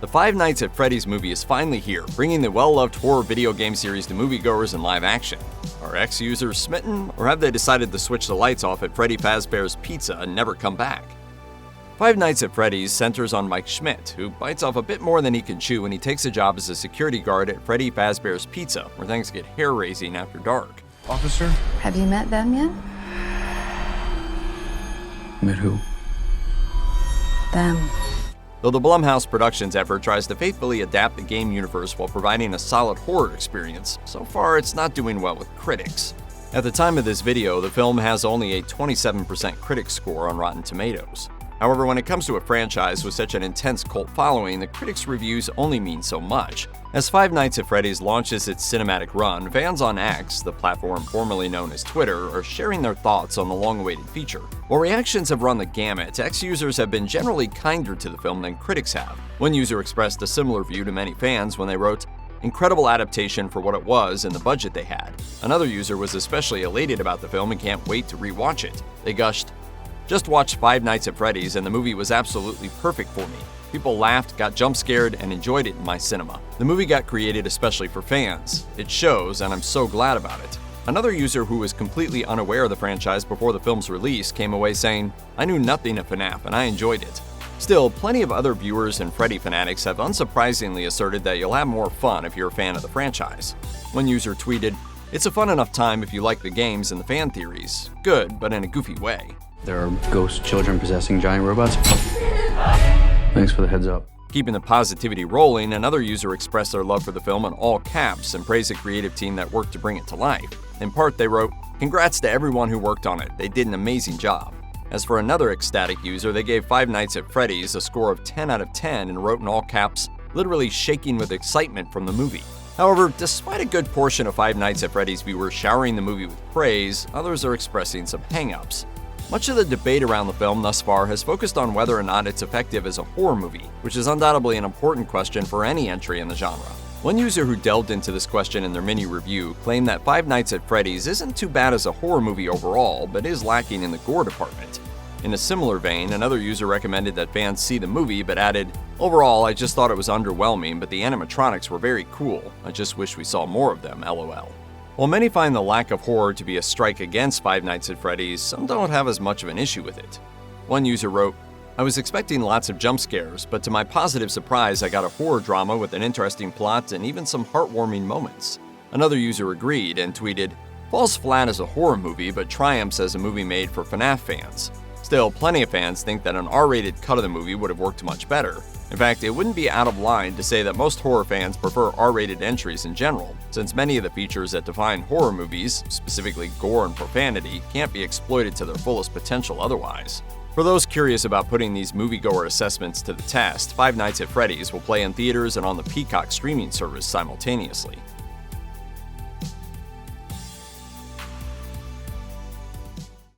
The Five Nights at Freddy's movie is finally here, bringing the well-loved horror video game series to moviegoers in live action. Are ex-users smitten, or have they decided to switch the lights off at Freddy Fazbear's Pizza and never come back? Five Nights at Freddy's centers on Mike Schmidt, who bites off a bit more than he can chew when he takes a job as a security guard at Freddy Fazbear's Pizza, where things get hair-raising after dark. Officer? Have you met them yet? Met who? Them. Though the Blumhouse Productions effort tries to faithfully adapt the game universe while providing a solid horror experience, so far it's not doing well with critics. At the time of this video, the film has only a 27% critic score on Rotten Tomatoes. However, when it comes to a franchise with such an intense cult following, the critics' reviews only mean so much. As Five Nights at Freddy's launches its cinematic run, fans on X, the platform formerly known as Twitter, are sharing their thoughts on the long-awaited feature. While reactions have run the gamut, X users have been generally kinder to the film than critics have. One user expressed a similar view to many fans when they wrote, "Incredible adaptation for what it was and the budget they had." Another user was especially elated about the film and can't wait to rewatch it. They gushed, "Just watched Five Nights at Freddy's and the movie was absolutely perfect for me. People laughed, got jump scared, and enjoyed it in my cinema. The movie got created especially for fans. It shows, and I'm so glad about it." Another user who was completely unaware of the franchise before the film's release came away saying, "I knew nothing of FNAF and I enjoyed it." Still, plenty of other viewers and Freddy fanatics have unsurprisingly asserted that you'll have more fun if you're a fan of the franchise. One user tweeted, "It's a fun enough time if you like the games and the fan theories. Good, but in a goofy way." There are ghost children possessing giant robots. Thanks for the heads up. Keeping the positivity rolling, another user expressed their love for the film in all caps and praised the creative team that worked to bring it to life. In part, they wrote, "Congrats to everyone who worked on it. They did an amazing job." As for another ecstatic user, they gave Five Nights at Freddy's a score of 10 out of 10 and wrote in all caps, "Literally shaking with excitement from the movie." However, despite a good portion of Five Nights at Freddy's viewers showering the movie with praise, others are expressing some hang-ups. Much of the debate around the film thus far has focused on whether or not it's effective as a horror movie, which is undoubtedly an important question for any entry in the genre. One user who delved into this question in their mini review claimed that Five Nights at Freddy's isn't too bad as a horror movie overall, but is lacking in the gore department. In a similar vein, another user recommended that fans see the movie but added, "Overall, I just thought it was underwhelming, but the animatronics were very cool. I just wish we saw more of them, lol." While many find the lack of horror to be a strike against Five Nights at Freddy's, some don't have as much of an issue with it. One user wrote, "I was expecting lots of jump scares, but to my positive surprise, I got a horror drama with an interesting plot and even some heartwarming moments." Another user agreed and tweeted, "Falls flat as a horror movie, but triumphs as a movie made for FNAF fans." Still, plenty of fans think that an R-rated cut of the movie would have worked much better. In fact, it wouldn't be out of line to say that most horror fans prefer R-rated entries in general, since many of the features that define horror movies, specifically gore and profanity, can't be exploited to their fullest potential otherwise. For those curious about putting these moviegoer assessments to the test, Five Nights at Freddy's will play in theaters and on the Peacock streaming service simultaneously.